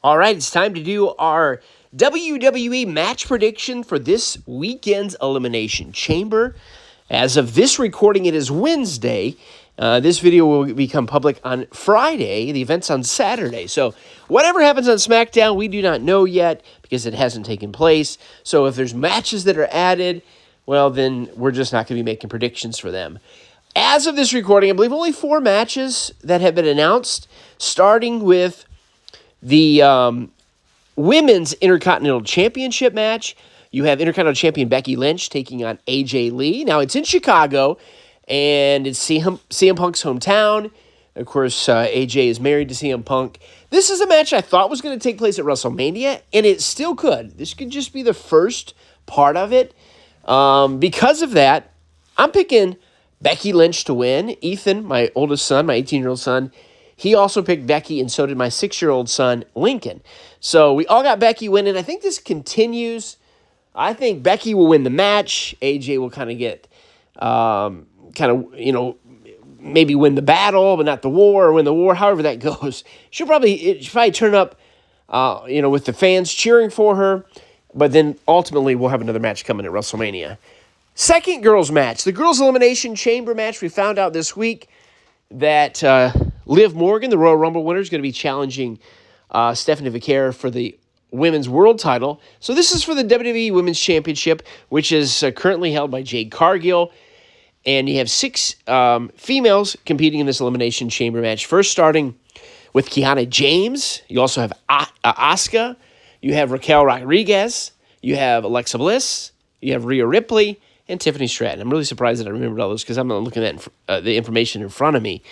All right, it's time to do our WWE match prediction for this weekend's Elimination Chamber. As of this recording, it is Wednesday. This video will become public on Friday. The event's on Saturday. So whatever happens on SmackDown, we do not know yet because it hasn't taken place. So if there's matches that are added, well, then we're just not going to be making predictions for them. As of this recording, I believe only 4 matches that have been announced, starting with the Women's Intercontinental Championship match. You have Intercontinental Champion Becky Lynch taking on AJ Lee. Now, it's in Chicago, and it's CM Punk's hometown. Of course, AJ is married to CM Punk. This is a match I thought was going to take place at WrestleMania, and it still could. This could just be the first part of it. Because of that, I'm picking Becky Lynch to win. Ethan, my oldest son, my 18-year-old son, he also picked Becky, and so did my 6-year-old son, Lincoln. So we all got Becky winning. I think this continues. I think Becky will win the match. AJ will kind of get, maybe win the battle, but not the war, or win the war, however that goes. She'll probably turn up, with the fans cheering for her, but then ultimately we'll have another match coming at WrestleMania. Second girls match, the Girls Elimination Chamber match. We found out this week that Liv Morgan, the Royal Rumble winner, is going to be challenging Stephanie Vaquer for the Women's World title. So this is for the WWE Women's Championship, which is currently held by Jade Cargill. And you have 6 females competing in this Elimination Chamber match. First starting with Kiana James. You also have Asuka. You have Raquel Rodriguez. You have Alexa Bliss. You have Rhea Ripley. And Tiffany Stratton. I'm really surprised that I remembered all those because I'm not looking at the information in front of me.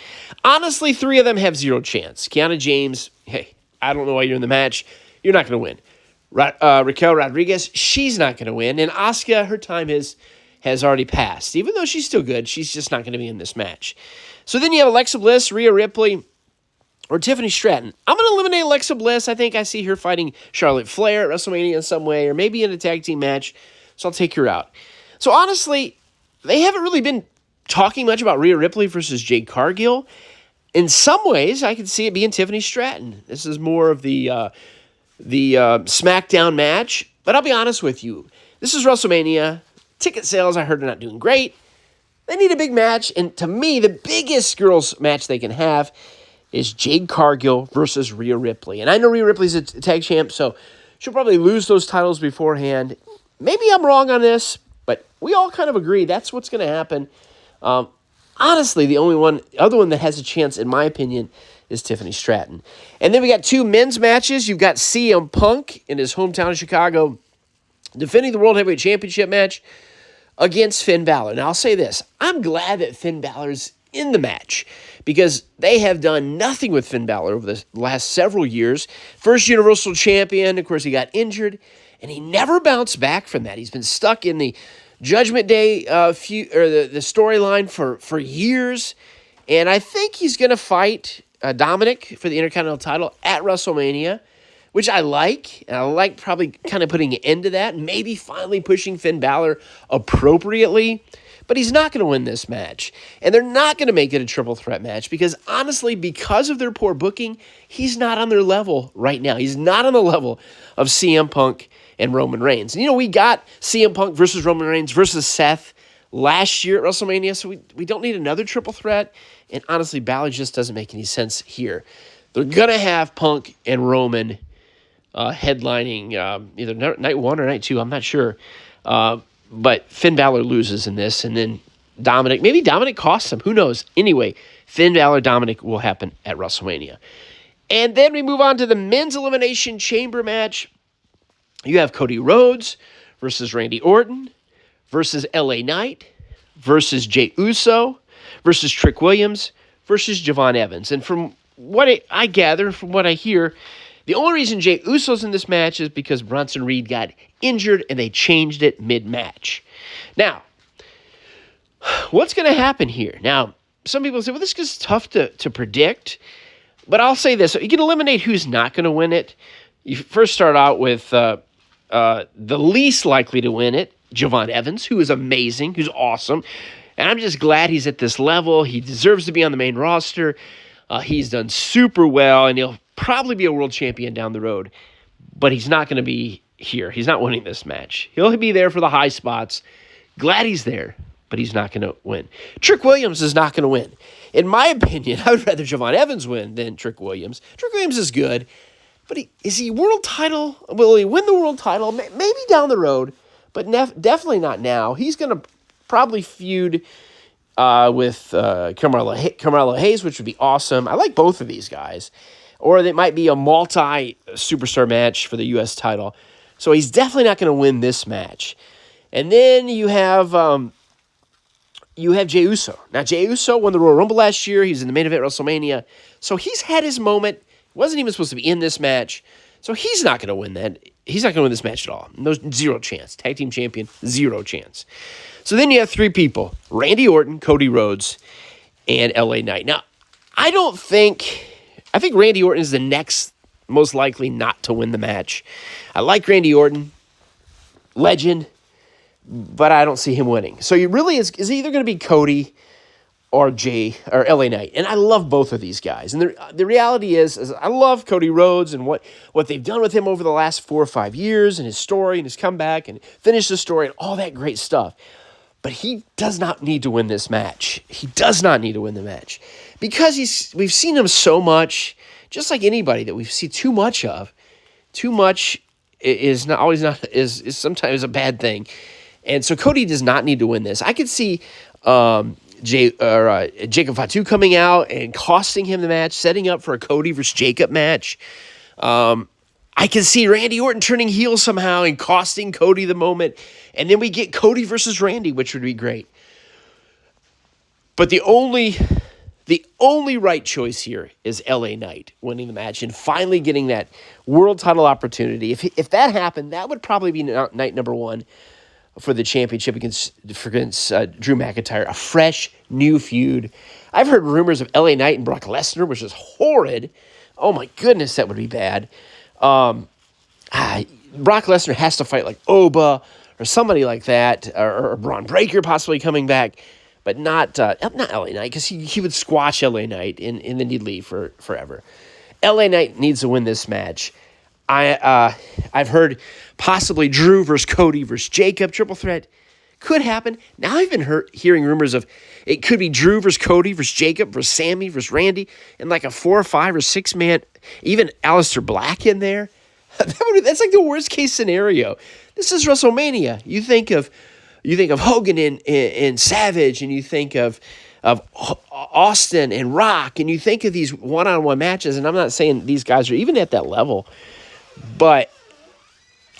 Honestly, 3 of them have 0 chance. Kiana James, hey, I don't know why you're in the match. You're not going to win. Raquel Rodriguez, she's not going to win. And Asuka, her time has already passed. Even though she's still good, she's just not going to be in this match. So then you have Alexa Bliss, Rhea Ripley, or Tiffany Stratton. I'm going to eliminate Alexa Bliss. I think I see her fighting Charlotte Flair at WrestleMania in some way, or maybe in a tag team match. So I'll take her out. So honestly, they haven't really been talking much about Rhea Ripley versus Jade Cargill. In some ways, I could see it being Tiffany Stratton. This is more of the SmackDown match. But I'll be honest with you. This is WrestleMania. Ticket sales, I heard, are not doing great. They need a big match. And to me, the biggest girls match they can have is Jade Cargill versus Rhea Ripley. And I know Rhea Ripley's a tag champ, so she'll probably lose those titles beforehand. Maybe I'm wrong on this, but we all kind of agree that's what's going to happen. Honestly, the other one that has a chance, in my opinion, is Tiffany Stratton. And then we got 2 men's matches. You've got CM Punk in his hometown of Chicago defending the World Heavyweight Championship match against Finn Balor. Now, I'll say this. I'm glad that Finn Balor's in the match because they have done nothing with Finn Balor over the last several years. First Universal Champion, of course, he got injured, and he never bounced back from that. He's been stuck in the Judgment Day the storyline for years, and I think he's going to fight Dominic for the Intercontinental title at WrestleMania, which I like, and I like probably kind of putting an end to that, and maybe finally pushing Finn Balor appropriately, but he's not going to win this match, and they're not going to make it a triple threat match because, honestly, because of their poor booking, he's not on their level right now. He's not on the level of CM Punk and Roman Reigns. And, we got CM Punk versus Roman Reigns versus Seth last year at WrestleMania, so we don't need another triple threat. And honestly, Balor just doesn't make any sense here. They're going to have Punk and Roman headlining either night 1 or night 2, I'm not sure. But Finn Balor loses in this, and then maybe Dominic costs him, who knows. Anyway, Finn Balor Dominic will happen at WrestleMania. And then we move on to the Men's Elimination Chamber match. You have Cody Rhodes versus Randy Orton versus LA Knight versus Jey Uso versus Trick Williams versus Javon Evans. And from what I gather, from what I hear, the only reason Jey Uso's in this match is because Bronson Reed got injured and they changed it mid-match. Now, what's going to happen here? Now, some people say, well, this is tough to predict. But I'll say this. You can eliminate who's not going to win it. You first start out with the least likely to win it, Javon Evans, who is amazing, who's awesome. And I'm just glad he's at this level. He deserves to be on the main roster. He's done super well, and he'll probably be a world champion down the road, but he's not going to be here. He's not winning this match. He'll be there for the high spots. Glad he's there, but he's not going to win. Trick Williams is not going to win. In my opinion, I would rather Javon Evans win than Trick Williams. Trick Williams is good, but is he world title? Will he win the world title? Maybe down the road, but definitely not now. He's going to probably feud with Carmelo Hayes, which would be awesome. I like both of these guys. Or it might be a multi-superstar match for the U.S. title. So he's definitely not going to win this match. And then you have Jey Uso. Now, Jey Uso won the Royal Rumble last year. He was in the main event at WrestleMania. So he's had his moment. Wasn't even supposed to be in this match. So he's not going to win that. He's not going to win this match at all. No, zero chance. Tag team champion, zero chance. So then you have three people. Randy Orton, Cody Rhodes, and LA Knight. Now, I think Randy Orton is the next most likely not to win the match. I like Randy Orton, legend, but I don't see him winning. So you really is either going to be Cody or LA Knight. And I love both of these guys. And the reality is I love Cody Rhodes and what they've done with him over the last 4 or 5 years and his story and his comeback and finish the story and all that great stuff. But he does not need to win this match. He does not need to win the match. Because we've seen him so much, just like anybody that we've seen too much of. Too much is sometimes a bad thing. And so Cody does not need to win this. I could see Jacob Fatu coming out and costing him the match, setting up for a Cody versus Jacob match. I can see Randy Orton turning heel somehow and costing Cody the moment. And then we get Cody versus Randy, which would be great. But the only right choice here is LA Knight winning the match and finally getting that world title opportunity. If that happened, that would probably be night number one for the championship against Drew McIntyre. A fresh, new feud. I've heard rumors of LA Knight and Brock Lesnar, which is horrid. Oh my goodness, that would be bad. Brock Lesnar has to fight like Oba or somebody like that, or Braun Breaker possibly coming back, but not LA Knight, because he would squash LA Knight and then he'd leave forever. LA Knight needs to win this match. I've heard possibly Drew versus Cody versus Jacob, triple threat. Could happen. Now I've been hearing rumors of it could be Drew versus Cody versus Jacob versus Sammy versus Randy, and like a 4 or 5 or 6 man, even Aleister Black in there. That's like the worst case scenario. This is WrestleMania. You think of Hogan and Savage, and you think of Austin and Rock, and you think of these one-on-one matches. And I'm not saying these guys are even at that level, but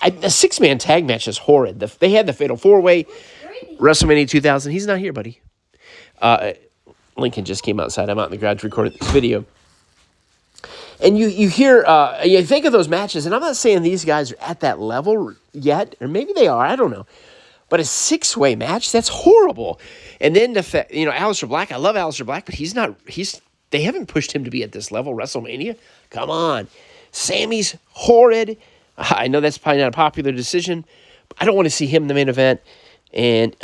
the 6-man tag match is horrid. They had the Fatal 4-Way, WrestleMania 2000. He's not here, buddy. Lincoln just came outside. I'm out in the garage recording this video. And you hear, you think of those matches, and I'm not saying these guys are at that level yet, or maybe they are, I don't know. But a 6-way match, that's horrible. And then, Aleister Black, I love Aleister Black, but they haven't pushed him to be at this level, WrestleMania. Come on. Sammy's horrid. I know that's probably not a popular decision. But I don't want to see him in the main event. And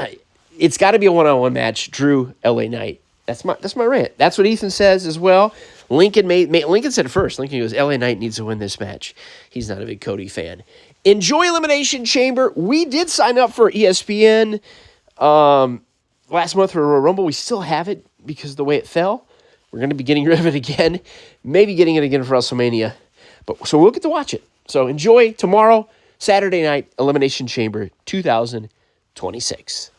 it's got to be a one-on-one match, Drew, LA Knight. That's my rant. That's what Ethan says as well. Lincoln said it first. Lincoln goes, LA Knight needs to win this match. He's not a big Cody fan. Enjoy Elimination Chamber. We did sign up for ESPN last month for Royal Rumble. We still have it because of the way it fell. We're going to be getting rid of it again. Maybe getting it again for WrestleMania. So we'll get to watch it. So enjoy tomorrow, Saturday night, Elimination Chamber 2026.